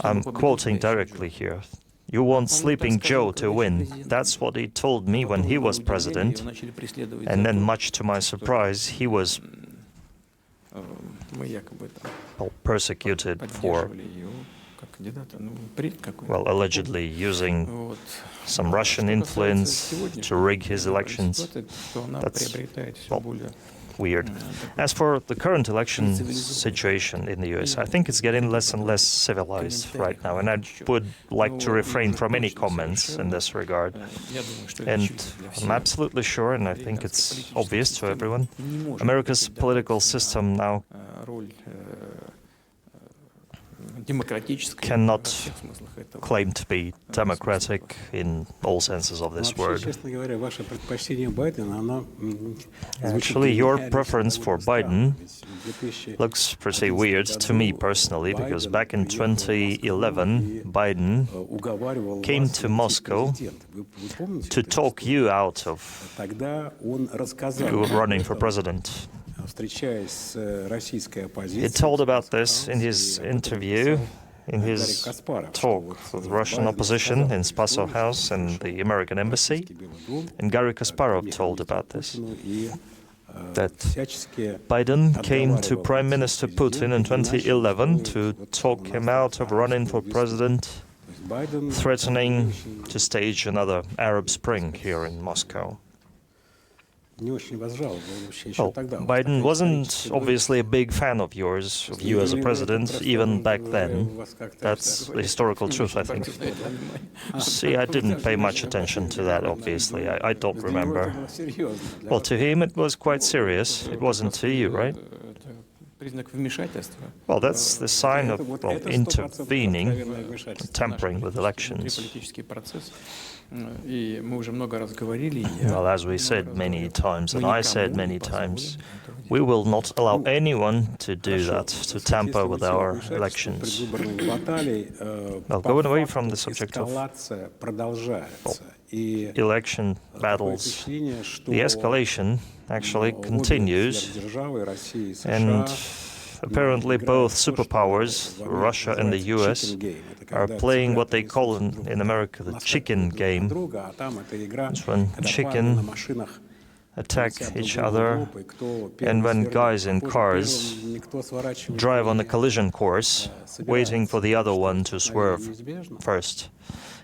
I'm quoting directly here. You want Sleeping Joe to win. That's what he told me when he was president. And then, much to my surprise, he was persecuted for, well, allegedly using some Russian influence to rig his elections. That's, well, weird. As for the current election situation in the US, I think it's getting less and less civilized right now, and I would like to refrain from any comments in this regard. And I'm absolutely sure, and I think it's obvious to everyone, America's political system now cannot claim to be democratic in all senses of this word. Actually, your preference for Biden looks pretty weird to me personally, because back in 2011, Biden came to Moscow to talk you out of running for president. He told about this in his interview, in his talk with Russian opposition in Spasov House and the American Embassy. And Garry Kasparov told about this, that Biden came to Prime Minister Putin in 2011 to talk him out of running for president, threatening to stage another Arab Spring here in Moscow. Well, Biden wasn't obviously a big fan of yours, of you as a president, even back then. That's the historical truth, I think. See, I didn't pay much attention to that, obviously. I don't remember. Well, to him it was quite serious. It wasn't to you, right? Well, that's the sign of, well, intervening, tampering with elections. Well, as we said many times, and I said many times, we will not allow anyone to do that, to tamper with our elections. Well, going away from the subject of election battles, the escalation actually continues, and apparently both superpowers, Russia and the US, are playing what they call in America the chicken game. It's when chicken attack each other, and when guys in cars drive on a collision course, waiting for the other one to swerve first.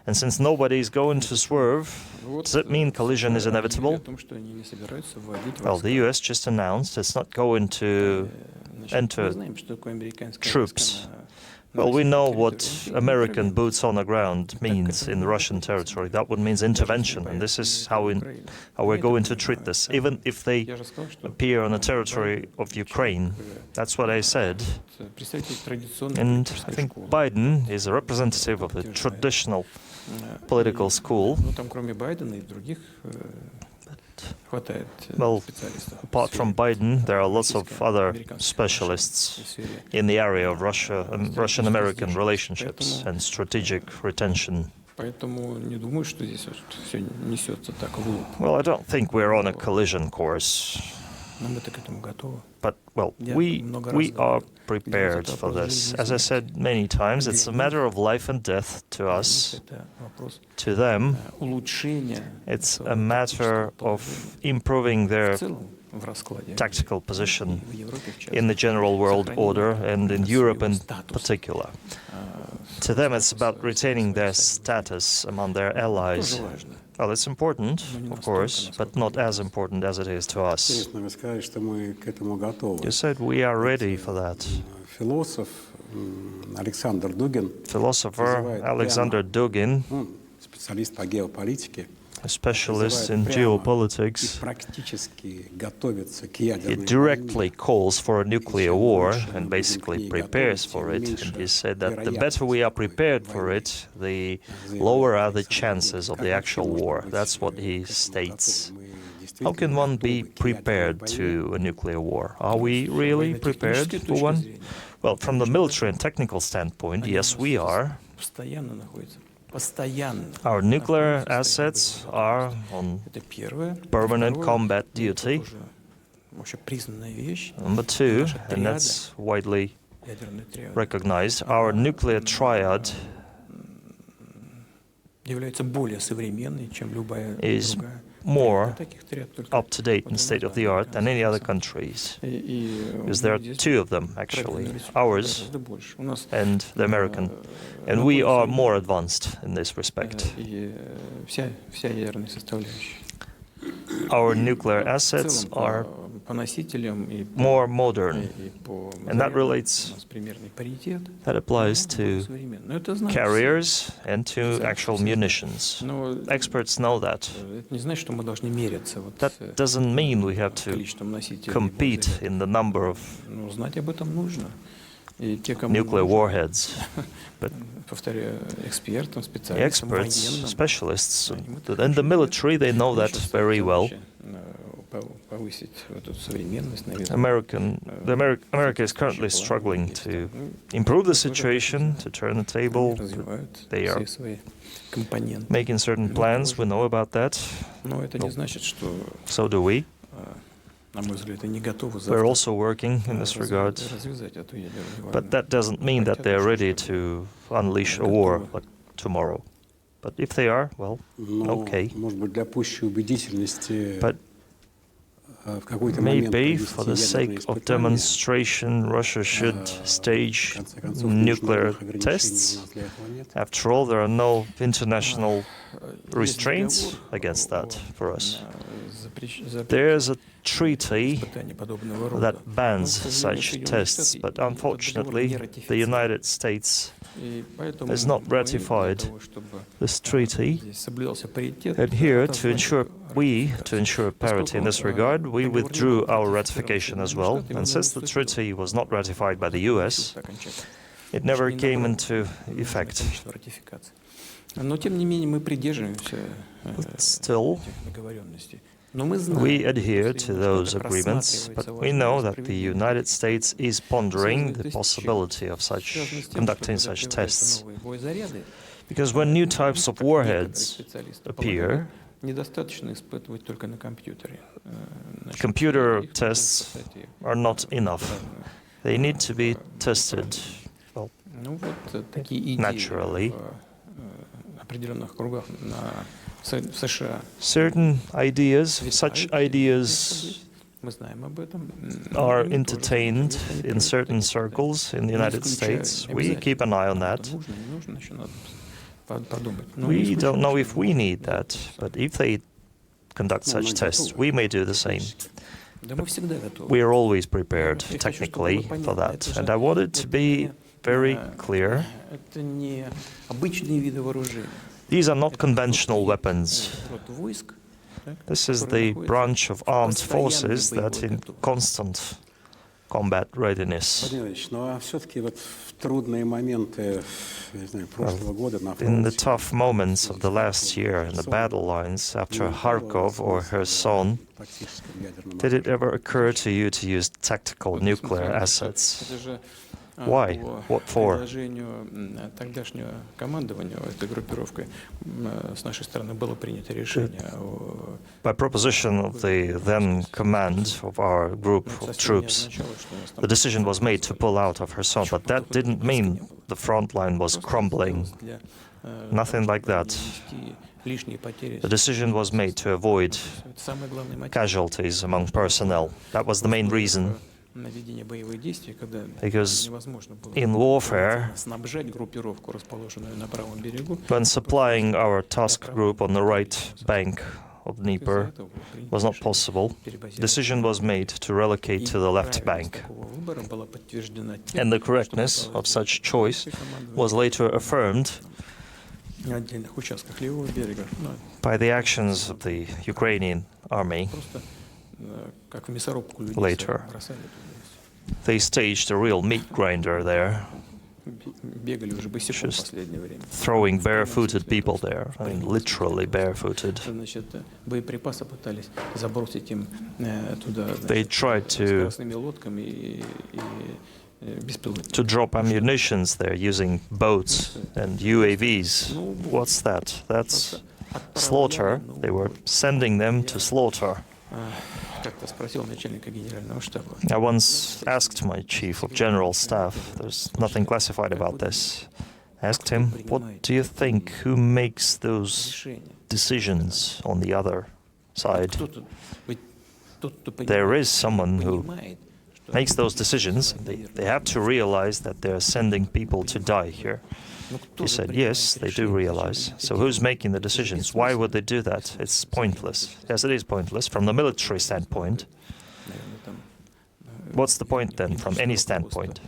And since nobody is going to swerve, does it mean collision is inevitable? Well, the US just announced it's not going to enter troops. Well, we know what American boots on the ground means in Russian territory. That would mean intervention, and this is how we're going to treat this. Even if they appear on the territory of Ukraine, that's what I said. And I think Biden is a representative of the traditional political school. Well, apart from Biden, there are lots of other specialists in the area of Russia and Russian-American relationships and strategic retention. Well, I don't think we're on a collision course. But, well, we are prepared for this. As I said many times, it's a matter of life and death to us. To them, it's a matter of improving their tactical position in the general world order and in Europe in particular. To them, it's about retaining their status among their allies. Well, it's important, of course, but not as important as it is to us. You said we are ready for that. Philosopher Alexander Dugin, a specialist in geopolitics, he directly calls for a nuclear war and basically prepares for it. And he said that the better we are prepared for it, the lower are the chances of the actual war. That's what he states. How can one be prepared to a nuclear war? Are we really prepared for one? Well, from the military and technical standpoint, yes, we are. Our nuclear assets are on permanent combat duty. Number two, and that's widely recognized. Our nuclear triad is more up-to-date and state-of-the-art than any other countries, because there are two of them, actually, ours and the American, and we are more advanced in this respect. Our nuclear assets are more modern, and that applies to carriers and to actual munitions. Experts know that. That doesn't mean we have to compete in the number of nuclear warheads. But the experts, specialists, and the military, they know that very well. America is currently struggling to improve the situation, to turn the table. They are making certain plans. We know about that. So do we. We're also working in this regard. But that doesn't mean that they're ready to unleash a war like tomorrow. But if they are, well, okay. But maybe for the sake of demonstration, Russia should stage nuclear tests. After all, there are no international restraints against that for us. There's a treaty that bans such tests, but unfortunately, the United States has not ratified this treaty. And here, to ensure parity in this regard, we withdrew our ratification as well. And since the treaty was not ratified by the US, it never came into effect. But still, we adhere to those agreements, but we know that the United States is pondering the possibility of conducting such tests. Because when new types of warheads appear, computer tests are not enough. They need to be tested, well, naturally. Certain ideas, such ideas are entertained in certain circles in the United States. We keep an eye on that. We don't know if we need that, but if they conduct such tests, we may do the same. We are always prepared technically for that. And I want it to be very clear. These are not conventional weapons. This is the branch of armed forces that in constant combat readiness. In the tough moments of the last year in the battle lines after Kharkov or Kherson, did it ever occur to you to use tactical nuclear assets? Why? What for? By proposition of the then command of our group of troops, the decision was made to pull out of Kherson, but that didn't mean the front line was crumbling. Nothing like that. The decision was made to avoid casualties among personnel. That was the main reason. Because in warfare, when supplying our task group on the right bank of Dnieper was not possible, decision was made to relocate to the left bank. And the correctness of such choice was later affirmed by the actions of the Ukrainian army. Later, they staged a real meat grinder there, just throwing barefooted people there, I mean literally barefooted. They tried to drop ammunitions there using boats and UAVs. What's that? That's slaughter. They were sending them to slaughter. I once asked my chief of general staff, there's nothing classified about this, I asked him, what do you think, who makes those decisions on the other side? There is someone who makes those decisions. They have to realize that they're sending people to die here. He said, yes, they do realize. So who's making the decisions? Why would they do that? It's pointless. Yes, it is pointless from the military standpoint. What's the point then from any standpoint?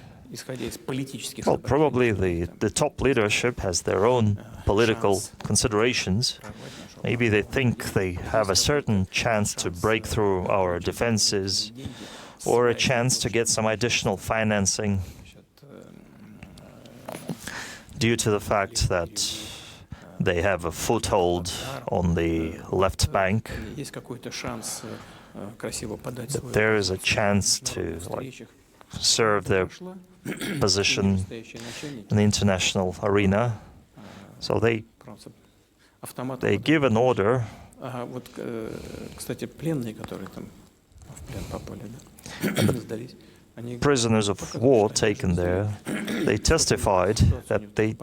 Well, probably the top leadership has their own political considerations. Maybe they think they have a certain chance to break through our defenses or a chance to get some additional financing due to the fact that they have a foothold on the left bank, that there is a chance to serve their position in the international arena. So they give an order. Prisoners of war taken there, they testified that they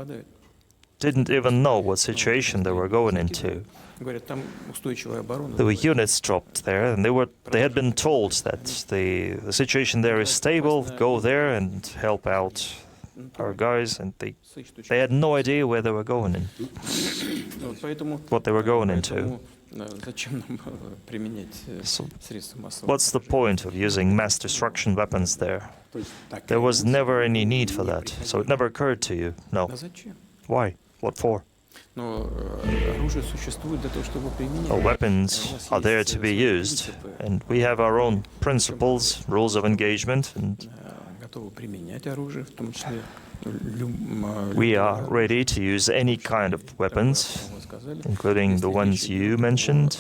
didn't even know what situation they were going into. There were units dropped there, and they had been told that the situation there is stable, go there and help out our guys, and they had no idea where they were going in, what they were going into. So what's the point of using mass destruction weapons there? There was never any need for that, so it never occurred to you. No. Why? What for? Weapons are there to be used, and we have our own principles, rules of engagement, and we are ready to use any kind of weapons, including the ones you mentioned,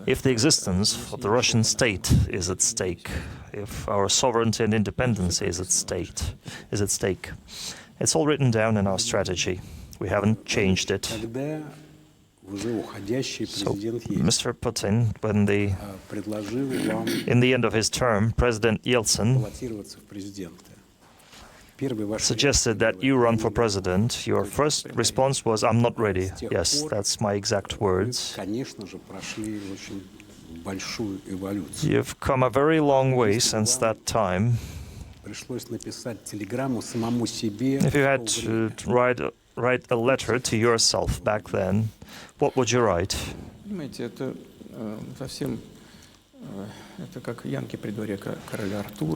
if the existence of the Russian state is at stake, if our sovereignty and independence is at stake. It's all written down in our strategy. We haven't changed it. So, Mr. Putin, when in the end of his term, President Yeltsin suggested that you run for president, your first response was, "I'm not ready." Yes, that's my exact words. You've come a very long way since that time. If you had to write a letter to yourself back then, what would you write?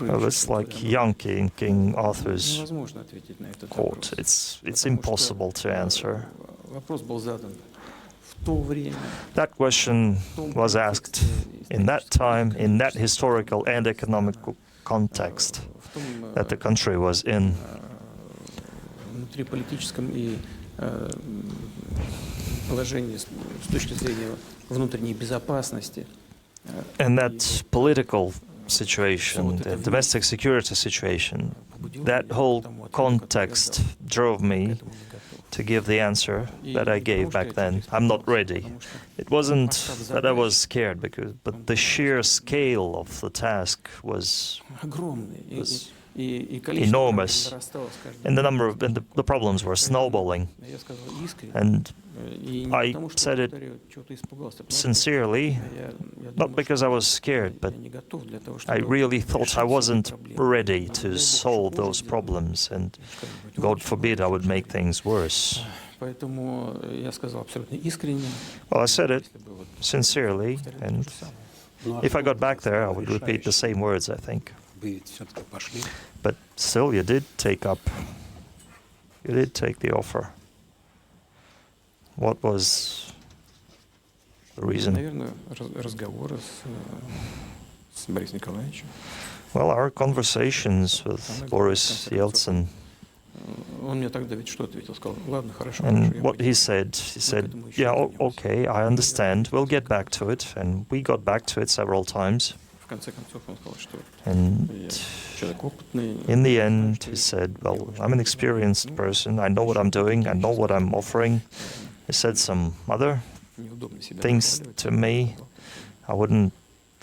Well, it's like Yankee in King Arthur's court. It's impossible to answer. That question was asked in that time, in that historical and economic context that the country was in. And that political situation, the domestic security situation, that whole context drove me to give the answer that I gave back then. I'm not ready. It wasn't that I was scared, but the sheer scale of the task was enormous, and the problems were snowballing. And I said it sincerely, not because I was scared, but I really thought I wasn't ready to solve those problems, and God forbid I would make things worse. Well, I said it sincerely, and if I got back there, I would repeat the same words, I think. But still, you did take the offer. What was the reason? Well, our conversations with Boris Yeltsin. And what he said, yeah, okay, I understand, we'll get back to it. And we got back to it several times. And in the end, he said, well, I'm an experienced person, I know what I'm doing, I know what I'm offering. He said some other things to me I wouldn't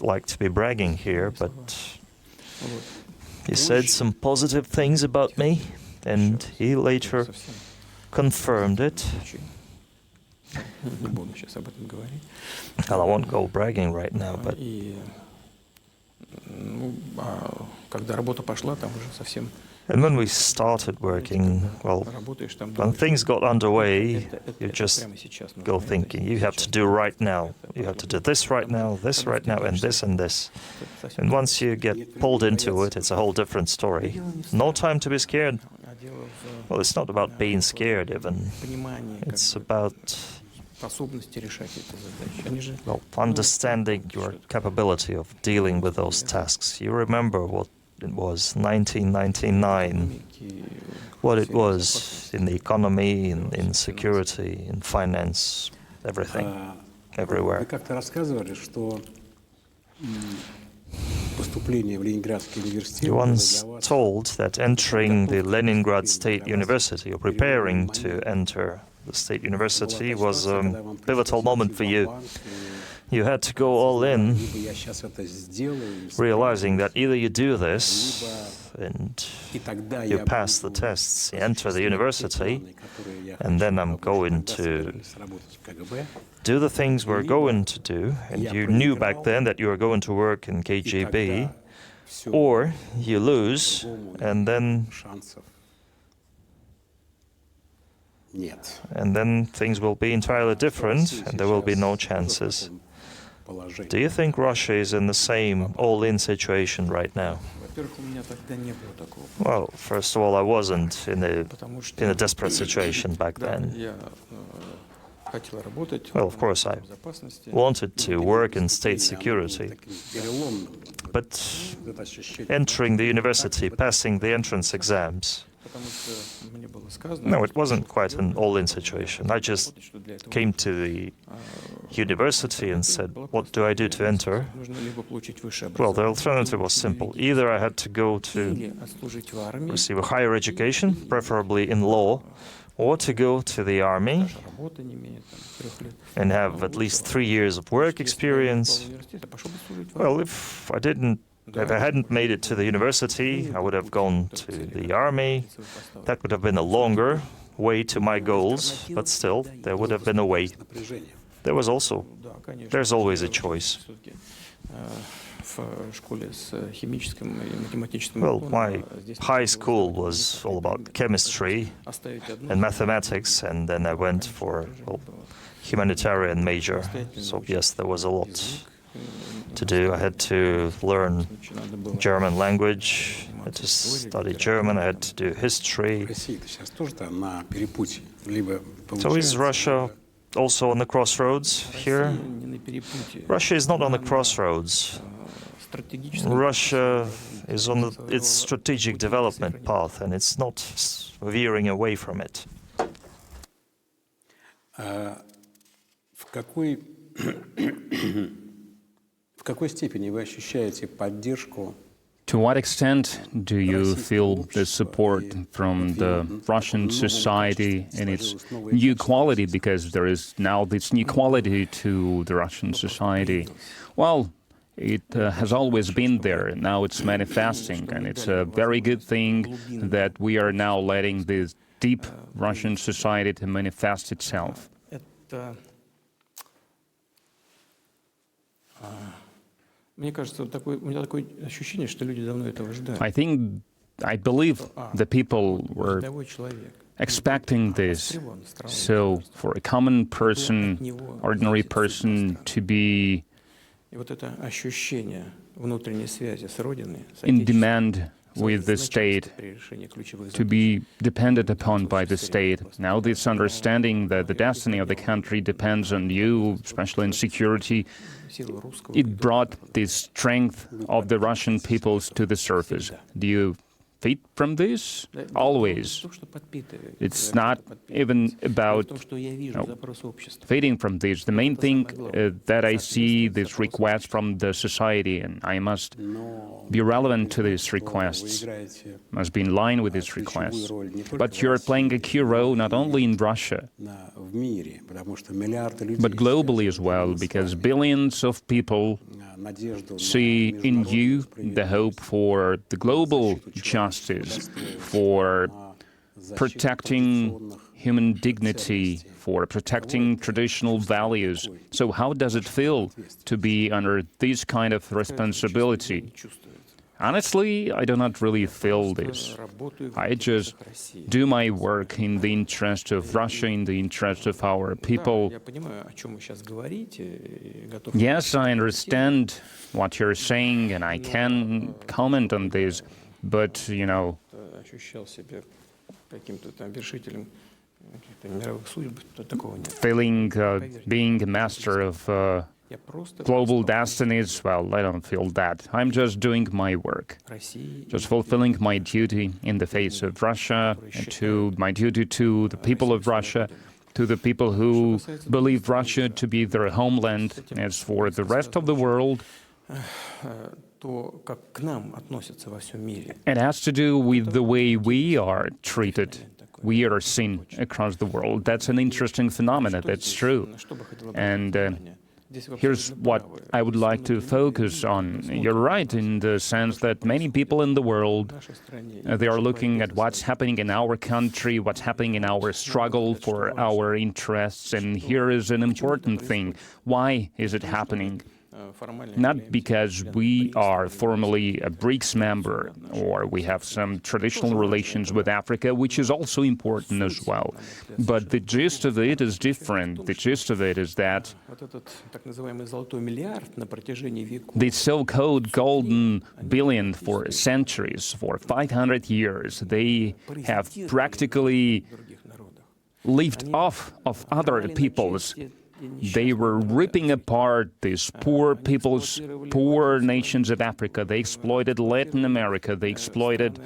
like to be bragging here, but he said some positive things about me, and he later confirmed it. Well, I won't go bragging right now, but and when we started working, well, when things got underway, you just go thinking, you have to do right now. You have to do this right now, and this and this. And once you get pulled into it, it's a whole different story. No time to be scared. Well, it's not about being scared even. It's about, well, understanding your capability of dealing with those tasks. You remember what it was 1999, what it was in the economy, in security, in finance, everything, everywhere. You once told that entering the Leningrad State University, or preparing to enter the State University, was a pivotal moment for you. You had to go all in, realizing that either you do this and you pass the tests, you enter the university, and then I'm going to do the things we're going to do, and you knew back then that you were going to work in KGB, or you lose, and then things will be entirely different, and there will be no chances. Do you think Russia is in the same all-in situation right now? Well, first of all, I wasn't in a desperate situation back then. Well, of course, I wanted to work in state security, but entering the university, passing the entrance exams, no, it wasn't quite an all-in situation. I just came to the university and said, what do I do to enter? Well, the alternative was simple. Either I had to go to receive a higher education, preferably in law, or to go to the army and have at least 3 years of work experience. Well, if I hadn't made it to the university, I would have gone to the army. That would have been a longer way to my goals, but still, there would have been a way. There's always a choice. Well, my high school was all about chemistry and mathematics, and then I went for humanitarian major. So yes, there was a lot to do. I had to learn German language, I had to study German, I had to do history. So is Russia also on the crossroads here? Russia is not on the crossroads. Russia is on its strategic development path, and it's not veering away from it. To what extent do you feel the support from the Russian society in its new quality, because there is now this new quality to the Russian society? Well, it has always been there, now it's manifesting, and it's a very good thing that we are now letting this deep Russian society to manifest itself. I believe the people were expecting this. So for a common person, ordinary person, to be in demand with the state, to be dependent upon by the state. Now this understanding that the destiny of the country depends on you, especially in security, it brought the strength of the Russian peoples to the surface. Do you feed from this? Always. It's not even about feeding from this. The main thing that I see this request from the society, and I must be relevant to these requests, must be in line with these requests. But you're playing a key role not only in Russia, but globally as well, because billions of people see in you the hope for the global justice, for protecting human dignity, for protecting traditional values. So how does it feel to be under this kind of responsibility? Honestly, I do not really feel this. I just do my work in the interest of Russia, in the interest of our people. Yes, I understand what you're saying, and I can comment on this, but, you know, feeling being a master of global destinies, well, I don't feel that. I'm just doing my work, just fulfilling my duty in the face of Russia, to my duty to the people of Russia, to the people who believe Russia to be their homeland. As for the rest of the world, it has to do with the way we are treated. We are seen across the world. That's an interesting phenomenon, that's true. And here's what I would like to focus on. You're right in the sense that many people in the world, they are looking at what's happening in our country, what's happening in our struggle for our interests. And here is an important thing. Why is it happening? Not because we are formally a BRICS member or we have some traditional relations with Africa, which is also important as well. But the gist of it is different. The gist of it is that the so-called golden billion for centuries, for 500 years, they have practically lived off of other peoples. They were ripping apart these poor peoples, poor nations of Africa. They exploited Latin America. They exploited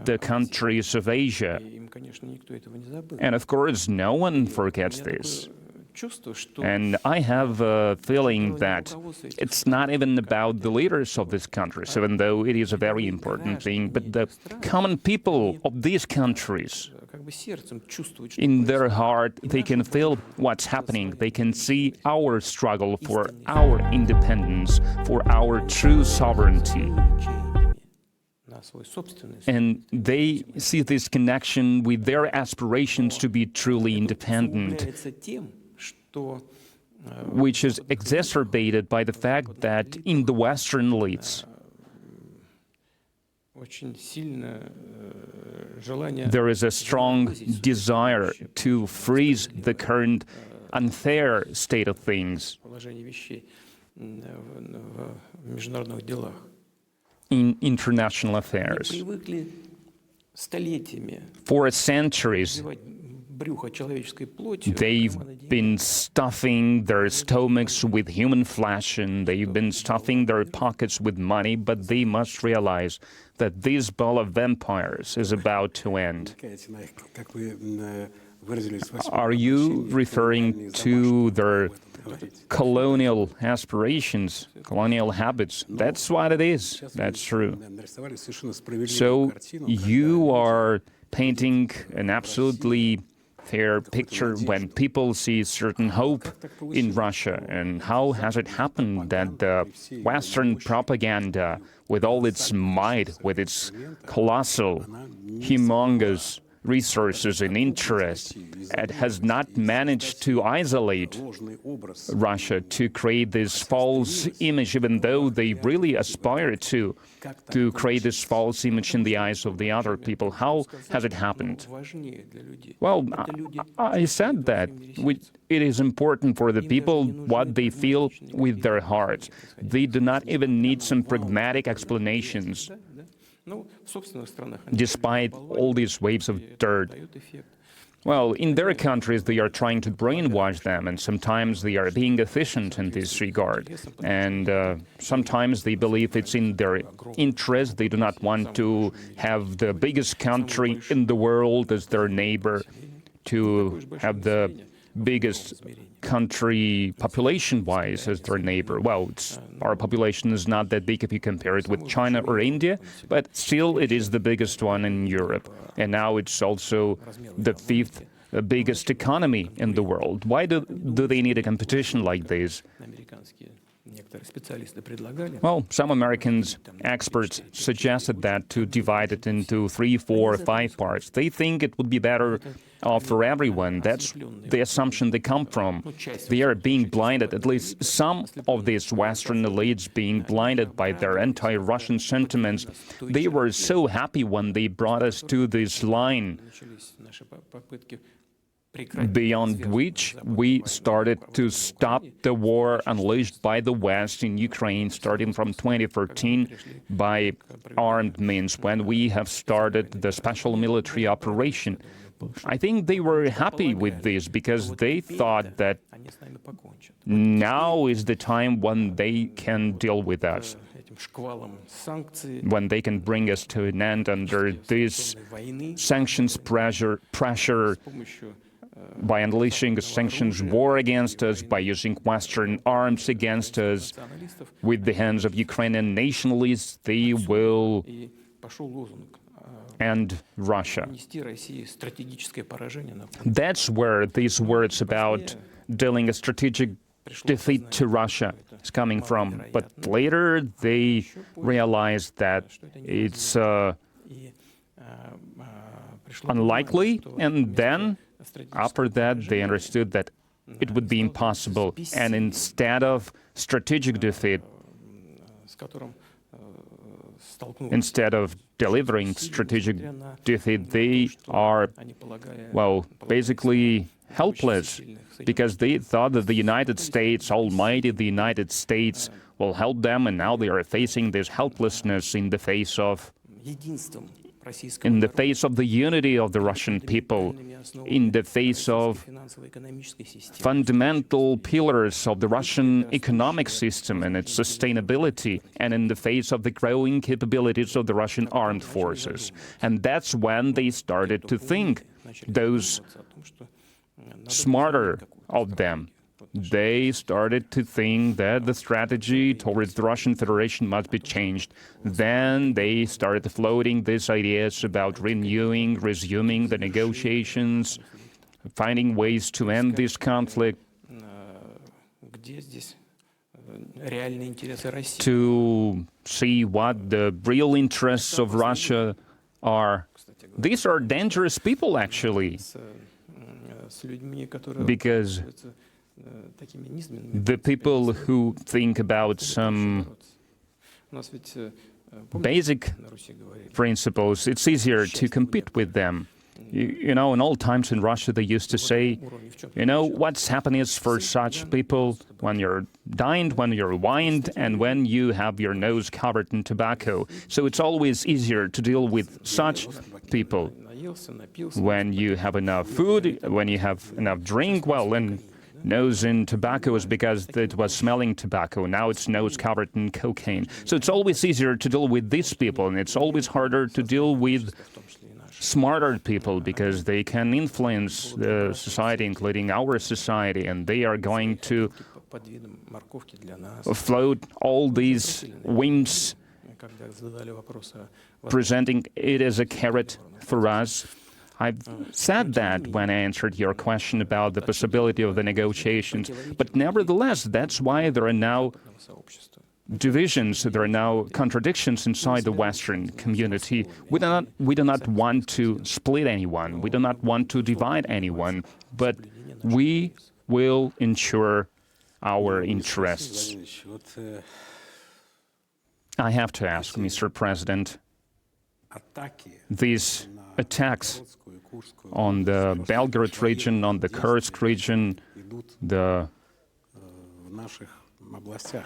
the countries of Asia. And of course, no one forgets this. And I have a feeling that it's not even about the leaders of these countries, even though it is a very important thing, but the common people of these countries. In their heart, they can feel what's happening. They can see our struggle for our independence, for our true sovereignty. And they see this connection with their aspirations to be truly independent, which is exacerbated by the fact that in the Western elites, there is a strong desire to freeze the current unfair state of things in international affairs. For centuries, they've been stuffing their stomachs with human flesh and they've been stuffing their pockets with money, but they must realize that this ball of vampires is about to end. Are you referring to their colonial aspirations, colonial habits? That's what it is. That's true. So you are painting an absolutely fair picture when people see certain hope in Russia. And how has it happened that the Western propaganda, with all its might, with its colossal, humongous resources and interests, it has not managed to isolate Russia, to create this false image, even though they really aspire to create this false image in the eyes of the other people. How has it happened? Well, I said that it is important for the people what they feel with their hearts. They do not even need some pragmatic explanations. Despite all these waves of dirt, Well, in their countries, they are trying to brainwash them, and sometimes they are being efficient in this regard. And sometimes they believe it's in their interest. They do not want to have the biggest country in the world as their neighbor, to have the biggest country population-wise as their neighbor. Well, our population is not that big if you compare it with China or India, but still it is the biggest one in Europe. And now it's also the fifth biggest economy in the world. Why do they need a competition like this? Well, some Americans, experts, suggested that to divide it into 3, 4, 5 parts. They think it would be better for everyone. That's the assumption they come from. They are being blinded, at least some of these Western elites being blinded by their anti-Russian sentiments. They were so happy when they brought us to this line, beyond which we started to stop the war unleashed by the West in Ukraine, starting from 2014 by armed means, when we have started the special military operation. I think they were happy with this because they thought that now is the time when they can deal with us, when they can bring us to an end under this sanctions pressure by unleashing a sanctions war against us, by using Western arms against us. With the hands of Ukrainian nationalists, they will end Russia. That's where these words about dealing a strategic defeat to Russia is coming from. But later they realized that it's unlikely, and then after that they understood that it would be impossible. And instead of strategic defeat, instead of delivering strategic defeat, they are, well, basically helpless, because they thought that the United States, almighty the United States, will help them, and now they are facing this helplessness in the face of the unity of the Russian people, in the face of fundamental pillars of the Russian economic system and its sustainability, and in the face of the growing capabilities of the Russian armed forces. And that's when they started to think, those smarter of them, they started to think that the strategy towards the Russian Federation must be changed. Then they started floating these ideas about resuming the negotiations, finding ways to end this conflict, to see what the real interests of Russia are. These are dangerous people, actually, because the people who think about some basic principles, it's easier to compete with them. You know, in old times in Russia, they used to say, you know, what's happiness for such people? When you're dined, when you're wined, and when you have your nose covered in tobacco. So it's always easier to deal with such people. When you have enough food, when you have enough drink, well, then nose in tobacco is because it was smelling tobacco. Now it's nose covered in cocaine. So it's always easier to deal with these people, and it's always harder to deal with smarter people, because they can influence the society, including our society, and they are going to float all these whims, presenting it as a carrot for us. I've said that when I answered your question about the possibility of the negotiations, but nevertheless, that's why there are now divisions, there are now contradictions inside the Western community. We do not want to split anyone, we do not want to divide anyone, but we will ensure our interests. I have to ask, Mr. President, these attacks on the Belgorod region, on the Kursk region, the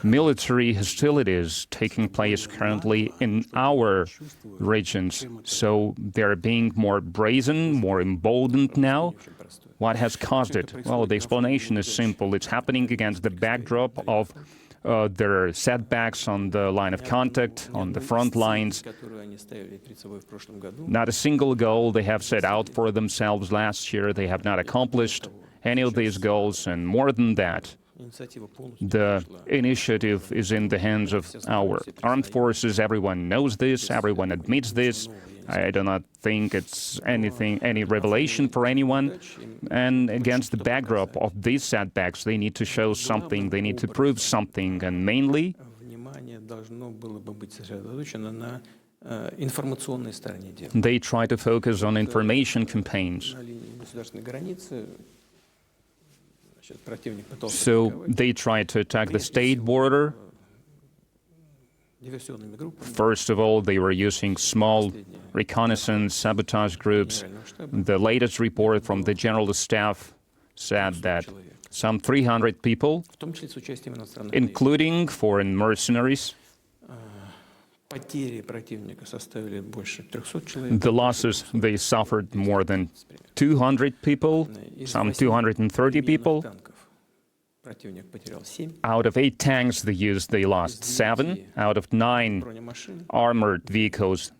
military hostilities taking place currently in our regions. So they're being more brazen, more emboldened now. What has caused it? Well, the explanation is simple. It's happening against the backdrop of their setbacks on the line of contact, on the front lines. Not a single goal they have set out for themselves last year. They have not accomplished any of these goals, and more than that, the initiative is in the hands of our armed forces. Everyone knows this, everyone admits this. I do not think it's any revelation for anyone. And against the backdrop of these setbacks, they need to show something, they need to prove something, and mainly they try to focus on information campaigns. So they try to attack the state border. First of all, they were using small reconnaissance sabotage groups. The latest report from the General Staff said that some 300 people, including foreign mercenaries, the losses they suffered more than 200 people, some 230 people. Out of 8 tanks they lost 7. Out of 9 armored vehicles,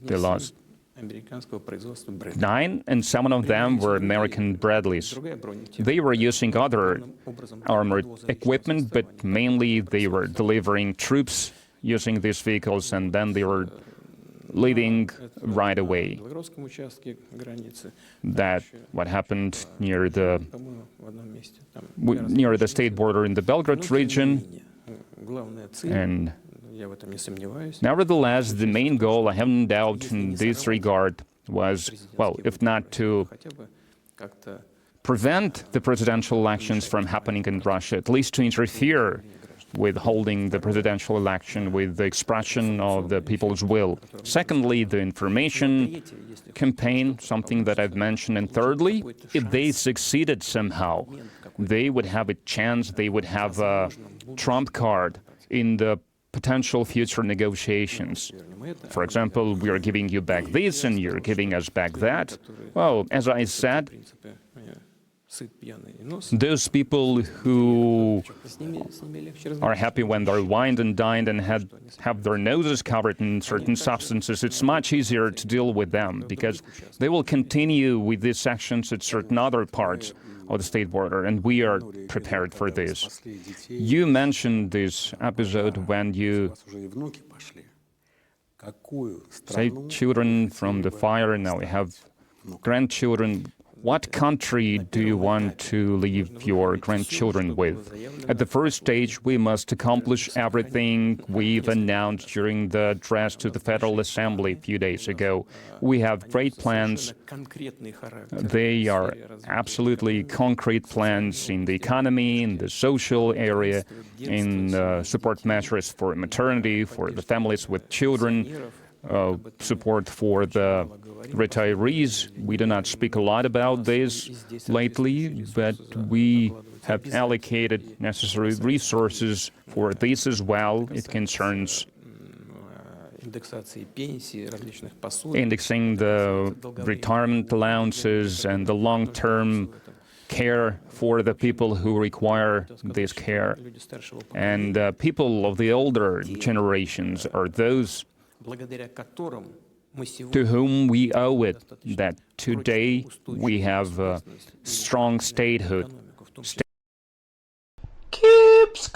they lost 9, and some of them were American Bradleys. They were using other armored equipment, but mainly they were delivering troops using these vehicles, and then they were leaving right away. That what happened near the state border in the Belgrade region. And nevertheless, the main goal, I have no doubt in this regard, was, well, if not to prevent the presidential elections from happening in Russia, at least to interfere with holding the presidential election, with the expression of the people's will. Secondly, the information campaign, something that I've mentioned. And thirdly, if they succeeded somehow, they would have a chance, they would have a trump card in the potential future negotiations. For example, we are giving you back this and you're giving us back that. Well, as I said, those people who are happy when they're wined and dined and have their noses covered in certain substances, it's much easier to deal with them because they will continue with these actions at certain other parts of the state border, and we are prepared for this. You mentioned this episode when you saved children from the fire, and now we have grandchildren. What country do you want to leave your grandchildren with? At the first stage, we must accomplish everything we've announced during the address to the Federal Assembly a few days ago. We have great plans. They are absolutely concrete plans in the economy, in the social area, in support measures for maternity, for the families with children, support for the retirees. We do not speak a lot about this lately, but we have allocated necessary resources for this as well. It concerns indexing the retirement allowances and the long-term care for the people who require this care. And people of the older generations are those to whom we owe it that today we have a strong statehood. Clips.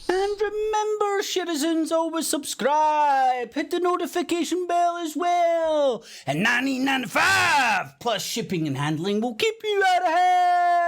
And remember, citizens, always subscribe. Hit the notification bell as well. And $19.95 plus shipping and handling will keep you out of hell.